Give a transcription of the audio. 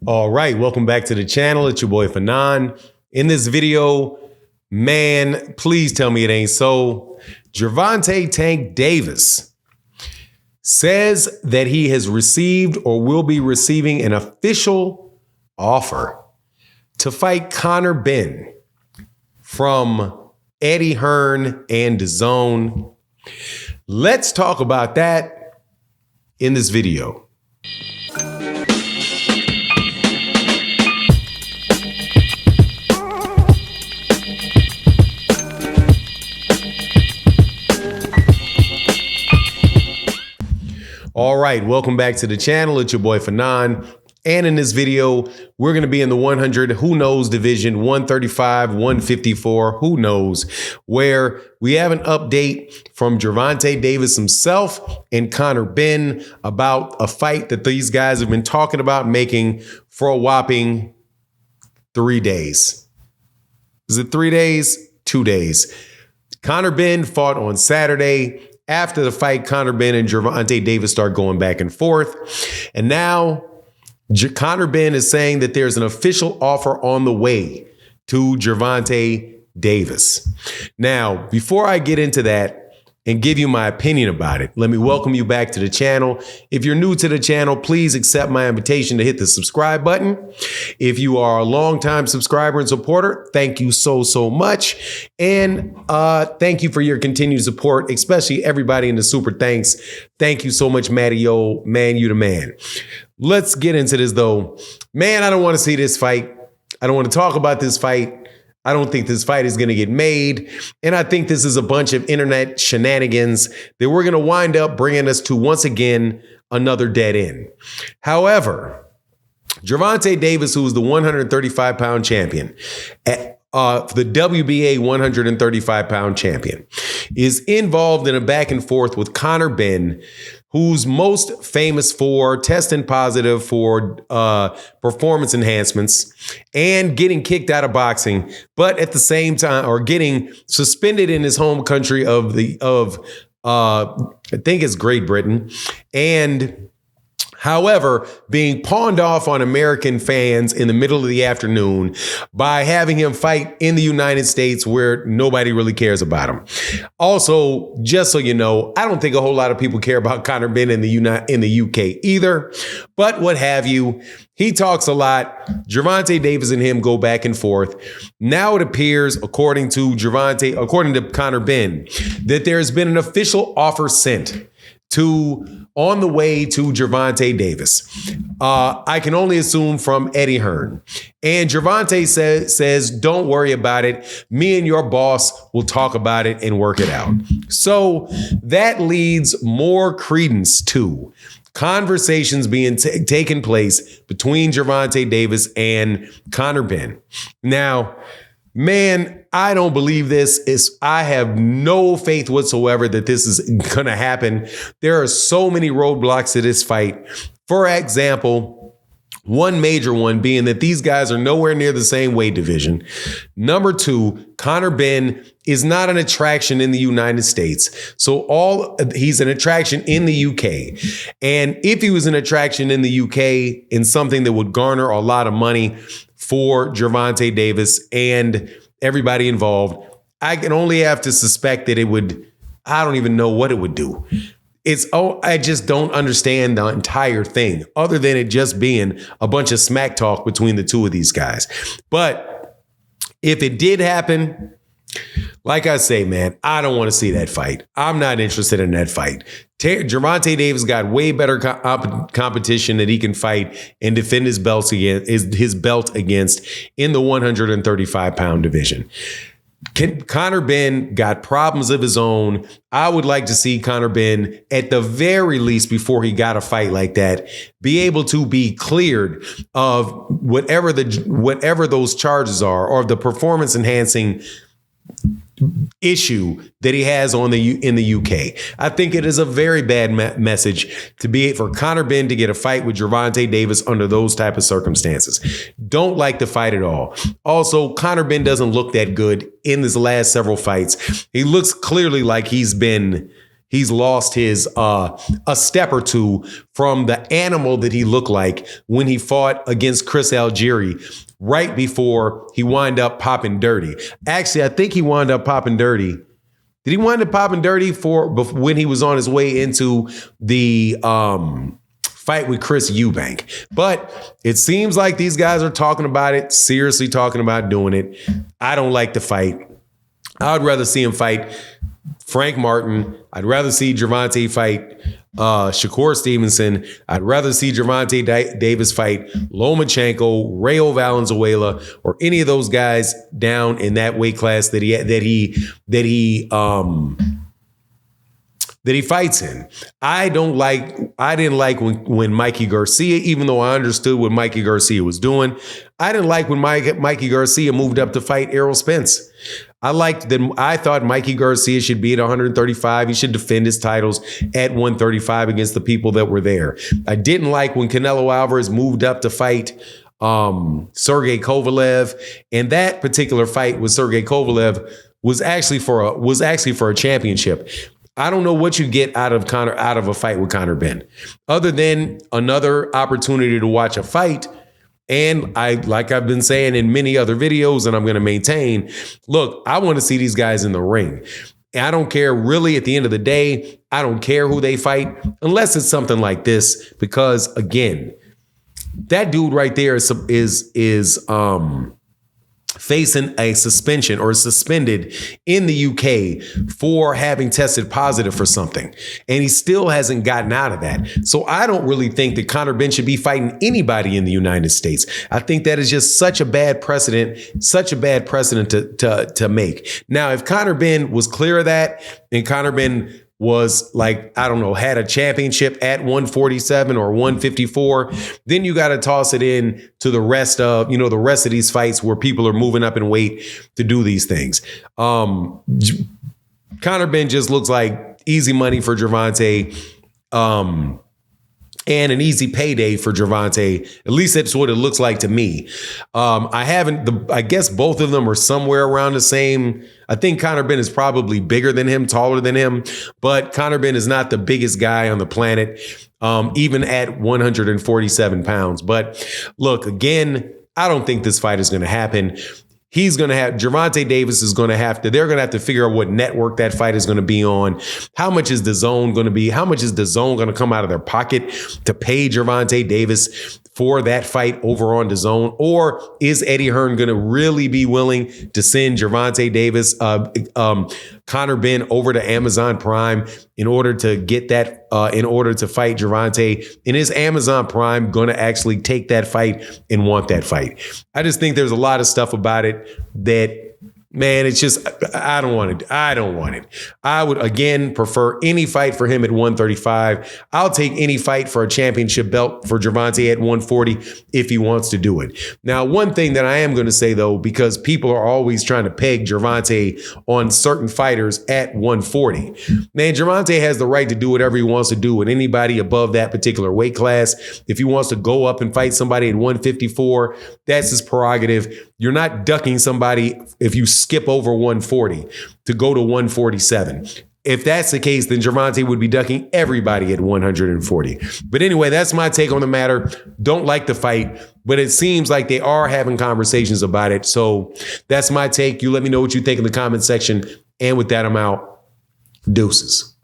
All right, welcome back to the channel. It's your boy Fanon. In this video, man, please tell me it ain't so. Gervonta Tank Davis says that he has received or will be receiving an official offer to fight Conor Benn from Eddie Hearn and DAZN. Let's talk about that in this video. All right, welcome back to the channel. It's your boy Fanon. And in this video, we're going to be in the 100 who knows division, 135, 154, who knows, where we have an update from Gervonta Davis himself and Conor Benn about a fight that these guys have been talking about making for a whopping 3 days. Is it 3 days? 2 days. Conor Benn fought on Saturday. After the fight, Conor Benn and Gervonta Davis start going back and forth. And now Conor Benn is saying that there's an official offer on the way to Gervonta Davis. Now, before I get into that and give you my opinion about it, let me welcome you back to the channel. If you're new to the channel, please accept my invitation to hit the subscribe button. If you are a longtime subscriber and supporter, thank you so much. And thank you for your continued support, especially everybody in the super thanks. Thank you so much, Matty-O, man, you the man. Let's get into this though. Man, I don't want to see this fight. I don't want to talk about this fight. I don't think this fight is going to get made. And I think this is a bunch of internet shenanigans that we're going to wind up bringing us to, once again, another dead end. However, Gervonta Davis, who is the 135-pound champion, the WBA 135-pound champion, is involved in a back and forth with Conor Benn, who's most famous for testing positive for performance enhancements and getting kicked out of boxing, but at the same time, or getting suspended in his home country of I think it's Great Britain, and however, being pawned off on American fans in the middle of the afternoon by having him fight in the United States where nobody really cares about him. Also, just so you know, I don't think a whole lot of people care about Conor Benn in the UK either, but what have you. He talks a lot. Gervonta Davis and him go back and forth. Now it appears, according to Conor Benn, that there's been an official offer sent on the way to Gervonta Davis. I can only assume from Eddie Hearn. And Gervonta says, don't worry about it. Me and your boss will talk about it and work it out. So that leads more credence to conversations being taken place between Gervonta Davis and Conor Benn. Now, man, I don't believe this. I have no faith whatsoever that this is going to happen. There are so many roadblocks to this fight. For example, one major one being that these guys are nowhere near the same weight division. Number two, Conor Benn is not an attraction in the United States. So he's an attraction in the UK. And if he was an attraction in the UK in something that would garner a lot of money for Gervonta Davis and everybody involved, I can only have to suspect that it would, I don't even know what it would do. I just don't understand the entire thing other than it just being a bunch of smack talk between the two of these guys. But if it did happen, like I say, man, I don't want to see that fight. I'm not interested in that fight. Gervonta Davis got way better competition that he can fight and defend his belt against in the 135-pound division. Conor Benn got problems of his own. I would like to see Conor Benn, at the very least, before he got a fight like that, be able to be cleared of whatever those charges are, or the performance enhancing issue that he has in the UK. I think it is a very bad message for Conor Benn to get a fight with Gervonta Davis under those type of circumstances. Don't like the fight at all. Also, Conor Benn doesn't look that good in his last several fights. He looks clearly like he's been he's lost his a step or two from the animal that he looked like when he fought against Chris Algieri right before he wound up popping dirty. Actually, I think he wound up popping dirty. Did he wind up popping dirty when he was on his way into the fight with Chris Eubank? But it seems like these guys are talking about it, seriously talking about doing it. I don't like the fight. I would rather see him fight Frank Martin. I'd rather see Gervonta fight Shakur Stevenson. I'd rather see Gervonta Davis fight Lomachenko, Rayo Valenzuela, or any of those guys down in that weight class that he fights in. I didn't like when Mikey Garcia, even though I understood what Mikey Garcia was doing, I didn't like when Mikey Garcia moved up to fight Errol Spence. I thought Mikey Garcia should be at 135. He should defend his titles at 135 against the people that were there. I didn't like when Canelo Alvarez moved up to fight Sergey Kovalev. And that particular fight with Sergey Kovalev was actually for a championship. I don't know what you get out of a fight with Conor Benn, other than another opportunity to watch a fight. And like I've been saying in many other videos, and I'm going to maintain, look, I want to see these guys in the ring. I don't care really at the end of the day. I don't care who they fight unless it's something like this, because again, that dude right there is facing a suspension or suspended in the UK for having tested positive for something. And he still hasn't gotten out of that. So I don't really think that Conor Benn should be fighting anybody in the United States. I think that is just such a bad precedent to make. Now, if Conor Benn was clear of that and Conor Benn was had a championship at 147 or 154, then you got to toss it in to the rest of these fights where people are moving up in weight to do these things. Conor Benn just looks like easy money for Gervonta, and an easy payday for Gervonta. At least that's what it looks like to me. I guess both of them are somewhere around the same. I think Conor Benn is probably bigger than him, taller than him, but Conor Benn is not the biggest guy on the planet, even at 147 pounds. But look, again, I don't think this fight is going to happen. Gervonta Davis is going to they're going to have to figure out what network that fight is going to be on. How much is the zone going to be? How much is the zone going to come out of their pocket to pay Gervonta Davis for that fight over on DAZN? Or is Eddie Hearn going to really be willing to send Gervonta Davis, Conor Benn over to Amazon Prime in order to get that, in order to fight Gervonta? And is Amazon Prime going to actually take that fight and want that fight? I just think there's a lot of stuff about it that, man, it's just, I don't want it. I would, again, prefer any fight for him at 135. I'll take any fight for a championship belt for Gervonta at 140 if he wants to do it. Now, one thing that I am going to say, though, because people are always trying to peg Gervonta on certain fighters at 140. Man, Gervonta has the right to do whatever he wants to do with anybody above that particular weight class. If he wants to go up and fight somebody at 154, that's his prerogative. You're not ducking somebody if you skip over 140 to go to 147. If that's the case, then Gervonta would be ducking everybody at 140. But anyway, that's my take on the matter. Don't like the fight, but it seems like they are having conversations about it. So that's my take. You let me know what you think in the comment section. And with that, I'm out. Deuces.